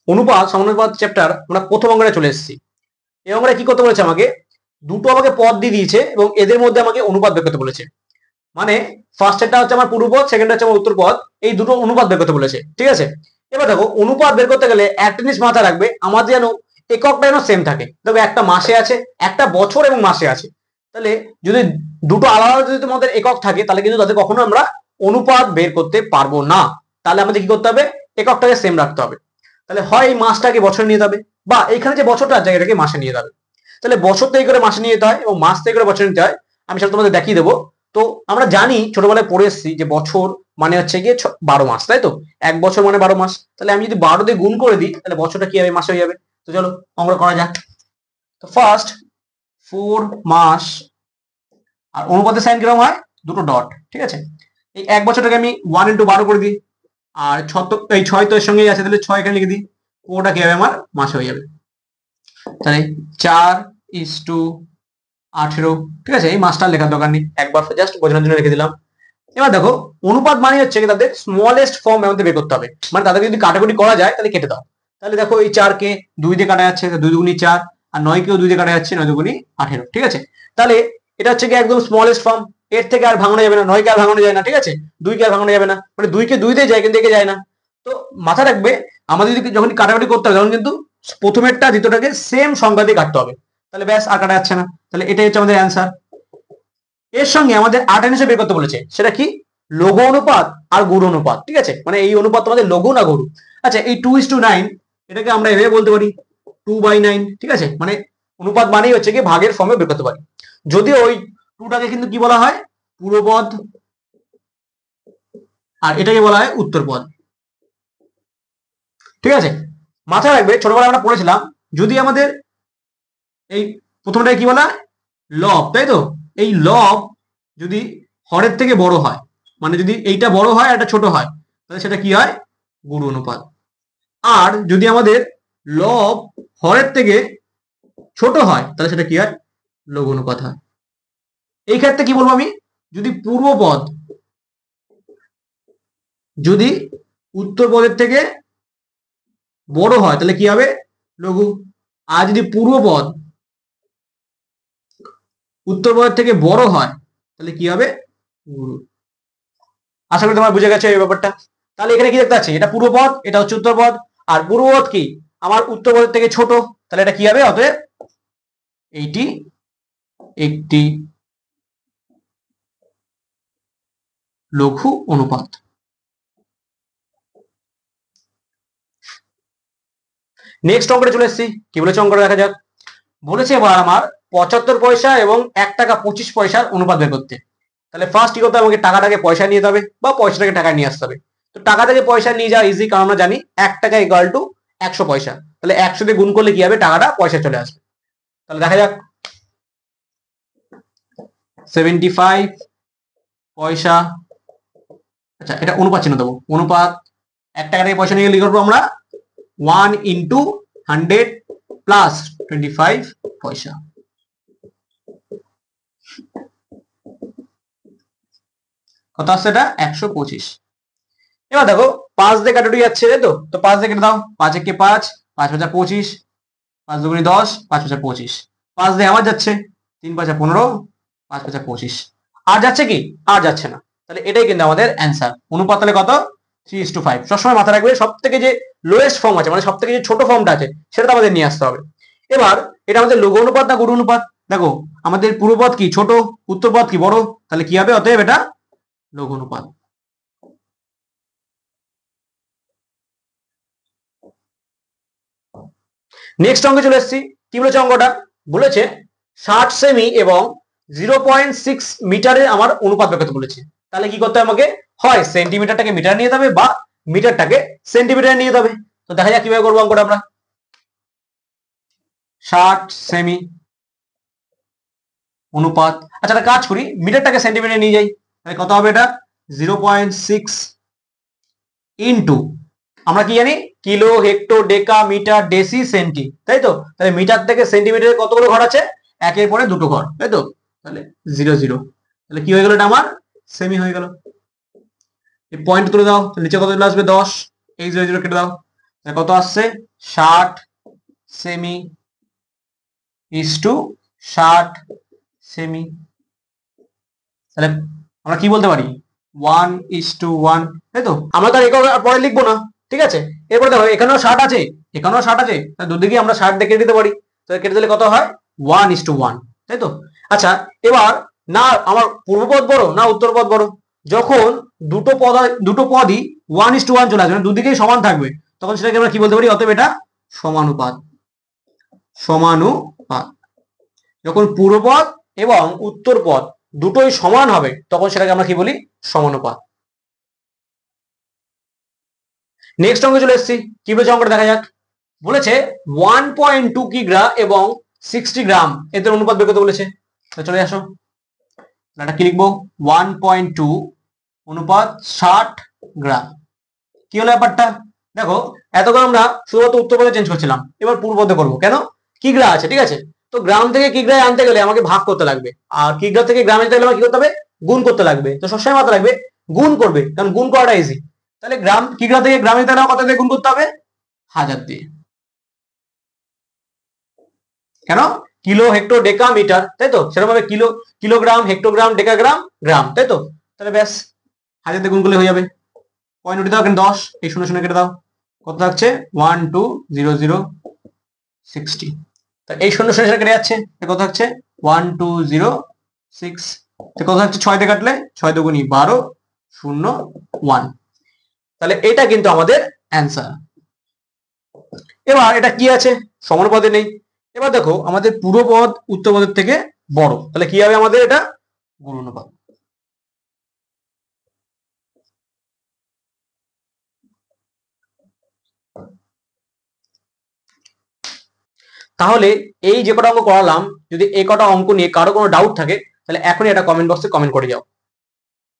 অনুপাত সমানুপাত চ্যাপ্টার আমরা প্রথম অঙ্কটা চলে এসেছি। এই অঙ্কটা কি করতে বলেছে আমাকে, দুটো আমাকে পদ দিয়ে দিয়েছে এবং এদের মধ্যে আমাকে অনুপাত বের করতে বলেছে। মানে ফার্স্টেরটা হচ্ছে আমার পূর্বপদ, সেকেন্ডটা হচ্ছে আমার উত্তরপদ, এই দুটো অনুপাত বের করতে বলেছে, ঠিক আছে। এবার দেখো অনুপাত বের করতে গেলে একটা জিনিস মাথায় রাখবে, আমাদের যেন এককটা যেন সেম থাকে। দেখো একটা মাসে আছে, একটা বছর এবং মাসে আছে, তাহলে যদি দুটো আলাদা আলাদা যদি তোমাদের একক থাকে তাহলে কিন্তু তাদের কখনো আমরা অনুপাত বের করতে পারবো না। তাহলে আমাদের কি করতে হবে, এককটাকে সেম রাখতে হবে। তাহলে হয় এই মাসটাকে বছরে নিয়ে যাবে, বা এইখানে যে বছরটা আছে এটাকে মাসে নিয়ে যাবে। তাহলে বছর থেকে করে মাসে নিয়ে যেতে হয় এবং মাস থেকে করে বছরে নিতে হয়। আমি সেটা তোমাদের দেখিয়ে দেবো। তো আমরা জানি ছোটবেলায় পড়ে এসেছি যে বছর মানে হচ্ছে গিয়ে 12 মাস, তাই তো। এক বছর মানে 12 মাস। তাহলে আমি যদি 12 দিয়ে গুণ করে দিই তাহলে বছরটা কি হবে, মাসে হয়ে যাবে। তো চলো অঙ্কটা করা যাক। তো ফার্স্ট 4 মাস, আর অনুপাতের সাইন কিরকম হয়, দুটো ডট, ঠিক আছে। এই এক বছরটাকে আমি 1 × 12 করে দিই, আর এই 6 তো এর সঙ্গেই আছে, তাহলে 6 এখানে লিখে দিই, পুরোটা কি হবে আমার মাসে হয়ে যাবে। তাহলে 4:18, ঠিক আছে। এই মাসটা লেখার দরকার নেই, একবার জাস্ট বোঝানোর জন্য রেখে দিলাম। এবার দেখো অনুপাত মানে হচ্ছে কি তাদের স্মলেস্ট ফর্ম আমাদের বের করতে হবে, মানে তাদেরকে যদি কাটাকুটি করা যায় তাহলে কেটে দাও। তাহলে দেখো এই 4 কে 2 দিয়ে কাটা যাচ্ছে, 2 দুগুণী 4, আর 9 কেও 2 দিয়ে কাটা যাচ্ছে, 9 দুগুণী 18, ঠিক আছে। তাহলে এটা হচ্ছে কি একদম স্মলেস্ট ফর্ম, এর থেকে আর ভাঙানো যাবে না, 9 কে আর ভাঙানো যায় না, ঠিক আছে। 2 কে আর ভাঙানো যাবে না, মানে 2 কে 2 দিয়ে যায় কিন্তু একে যায় না। তো মাথায় রাখবে আমাদের যদি যখন কাটাকুটি করতে হবে তখন কিন্তু প্রথমেরটা দ্বিতীয়টাকে সেম সংখ্যা দিয়ে কাটতে হবে, তাহলে ব্যাস আর কাটা যাচ্ছে না। তাহলে এটাই হচ্ছে আমাদের অ্যান্সার। এর সঙ্গে আমাদের আরেকটা জিনিস বের করতে বলেছে, সেটা কি, লঘু অনুপাত আর গুরু অনুপাত, ঠিক আছে। মানে এই অনুপাত তোমাদের লঘু না গুরু। আচ্ছা এই 2:9 এটাকে আমরা এভাবে বলতে পারি 2/9, ঠিক আছে। মানে অনুপাত মানেই হচ্ছে কি ভাগের ফর্মে বের করতে পারি। যদিও ওই 2টাকে কিন্তু কি বলা হয়, পূর্বপদ, আর এটাকে বলা হয় উত্তরপদ, ঠিক আছে। মাথায় রাখবে ছোটবেলায় আমরা পড়েছিলাম যদি আমাদের এই প্রথমটাকে কি বলা হয়, লব, তাই তো। এই লব যদি হরের থেকে বড় হয়, মানে যদি এইটা বড় হয় আর এটা ছোট হয়, তাহলে সেটা কি হয়, গুরু অনুপাত। আর যদি আমাদের লব হরের থেকে ছোট হয় তাহলে সেটা কি হয়, লঘু অনুপাত হয়। এই ক্ষেত্রে কি বলবো আমি, যদি পূর্বপদ যদি উত্তর পদের থেকে বড় হয় তাহলে কি হবে, লঘু। আর যদি পূর্বপদ উত্তর পদের থেকে বড় হয় তাহলে কি হবে, গুরু। আশা করি তোমার বুঝে গেছে এই ব্যাপারটা। তাহলে এখানে কি দেখতে পাচ্ছি, এটা পূর্বপদ, এটা হচ্ছে উত্তরপদ, আর পূর্বপদ কি আমার উত্তরপদের থেকে ছোট, তাহলে এটা কি হবে, অতএব এইটি একটি লঘু অনুপাত। নেক্সট অঙ্কটা চলে এসেছি, কি বলেছে অঙ্কটা দেখা যাক। বলেছে এবার আমার 75 পয়সা এবং 1 টাকা 25 পয়সার অনুপাত বের করতে। তাহলে ফার্স্ট কি করতে হবে, আমাকে টাকাটাকে পয়সা নিয়ে যেতে হবে বা পয়সাটাকে টাকায় নিয়ে আসতে হবে। তো টাকা থেকে পয়সা নিয়ে যাওয়া ইজি, কারণ আমরা জানি 1 টাকা ইকুয়াল টু 100 পয়সা। তাহলে 100 দিয়ে গুণ করলে কি হবে, টাকাটা পয়সা চলে আসবে। তাহলে দেখা যাক 75 পয়সা, আচ্ছা এটা অনুপাত চিহ্ন দেবো, অনুপাত 1 টাকা থেকে পয়সা নিয়ে গেলে কি করবো আমরা, 1 × 100 প্লাস 25 পয়সা। কত আসছে এটা, 125। এবার দেখো 5 দিয়ে কাটাটি যাচ্ছে, তাই তো। তো 5 দিয়ে কেটে দাও, 5 একে 5, 5 5 25, 5 দুগুণে 10, 5 5 25, 5 দিয়ে আবার যাচ্ছে, 3 5 15, 5 5 25, আর যাচ্ছে কি, আর যাচ্ছে না। তাহলে এটাই কিন্তু আমাদের অ্যান্সার। অনুপাত তাহলে কত, 3:5। সবসময় মাথায় রাখবে সব থেকে যে লোয়েস্ট ফর্ম আছে, মানে সব থেকে যে ছোট ফর্মটা আছে সেটা আমাদের নিয়ে আসতে হবে। এবার এটা আমাদের লঘু অনুপাত না গুরু অনুপাত, দেখো আমাদের পূর্বপদ কি ছোট, উত্তরপদ কি বড়, তাহলে কি হবে, অতএব এটা লঘু অনুপাত। নেক্সট অঙ্কে চলে এসেছি, কি বলেছে অঙ্কটা, বলেছে 60 সেমি এবং 0.6 মিটারের আমার অনুপাত বের করতে বলেছে। তাহলে কি করতে হবে আমাকে, হয় সেন্টিমিটারটাকে মিটার নিয়ে যাবে বা মিটারটাকে সেন্টিমিটার নিয়ে যাবে। তো দেখা যাক কিভাবে করবো অঙ্কটা আমরা। 60 সেমি অনুপাত, আচ্ছা একটা কাজ করি, মিটারটাকে সেন্টিমিটার নিয়ে যাই, তাহলে কত হবে এটা, 0.6 ইন্টু, আমরা কি জানি, kilo hecto deca metre deci centi, তাই তো। তাহলে মিটার থেকে সেন্টিমিটারে কতগুলো ঘর আছে, একের পরে দুটো ঘর, তাই তো। তাহলে 0 0, তাহলে কি হয়ে গেল, এটা আমার সেমি হয়ে গেল। এই পয়েন্ট তুলে দাও, নিচে কত চলে আসবে, 10, এই 0 0 কেটে দাও, কত আসছে 60 সেমি ইস টু 60 সেমি। তাহলে আমরা কি বলতে পারি 1:1, তাই তো। আমরা তো একক পরে লিখবো না, ঠিক আছে। এরপরে দেখো এখানেও 60 আছে, এখানেও 60 আছে, দুদিকে আমরা 60 দিয়ে কেটে দিতে পারি। তো কেটে দিলে কত হয় 1:1, তাই তো। আচ্ছা এবার না আমার পূর্বপদ বড় না উত্তরপদ বড়, যখন দুটো পদই 1:1 চলে আসবে, দুদিকেই সমান থাকবে, তখন সেটাকে আমরা কি বলতে পারি, অতএব এটা সমানুপাত। সমানুপাত যখন পূর্বপদ এবং উত্তরপদ দুটোই সমান হবে, তখন সেটাকে আমরা কি বলি, সমানুপাত। নেক্সট অঙ্কে চলে এসেছি, কি বলেছে অঙ্কটা দেখা যাক। বলেছে 1.2 কিগ্রা এবং 60 গ্রাম এদের অনুপাত বের করতে বলেছে। চলে আসো, এটা কি লিখবো 1.2 অনুপাত 60 গ্রাম। কি হলো ব্যাপারটা, দেখো এতক্ষণ আমরা শুধুমাত্র উত্তরপদে চেঞ্জ করছিলাম, এবার পূর্বপদে করবো। কেন, কিগ্রা আছে, ঠিক আছে। তো গ্রাম থেকে কিগ্রায় আনতে গেলে আমাকে ভাগ করতে লাগবে, আর কিগ্রা থেকে গ্রামে যেতে গেলে আমাকে কি করতে হবে, গুণ করতে লাগবে। তো সবসময় মাথা রাখবে গুণ করবে, কারণ গুণ করাটা ইজি। তাহলে গ্রাম কিগ্রা থেকে গ্রামে যেতে গেলে কত দিয়ে গুণ করতে হবে, 1000 দিয়ে। কেন, কিলো হেক্টো ডেকা মিটার, তাই তো। সেরকম ভাবে কিলোগ্রাম হেক্টোগ্রাম ডেকাগ্রাম গ্রাম, তাই তো। তাহলে ব্যাস 1000 দিয়ে গুণ করলে হয়ে যাবে। পয়েন্ট উঠে দাও, এখানে 10, এই 0 0 কেটে দাও, কত থাকছে 120060। এই 0 0 কেটে যাচ্ছে, কত থাকছে 1206। কত থাকছে 6 দিয়ে কাটলে 6 দুগুণী 12 0 1। তাহলে এটা কিন্তু আমাদের অ্যান্সার। এবার এটা কি আছে, সমানুপাতে নেই। এবার দেখো আমাদের পূর্বপদ উত্তরপদের থেকে বড়, তাহলে কি হবে আমাদের এটা গুণানুপাত। তাহলে এই যে কটা অঙ্ক করালাম, যদি এই কটা অঙ্ক নিয়ে কারো কোনো ডাউট থাকে, তাহলে এখনই এটা কমেন্ট বক্সে কমেন্ট করে যাও।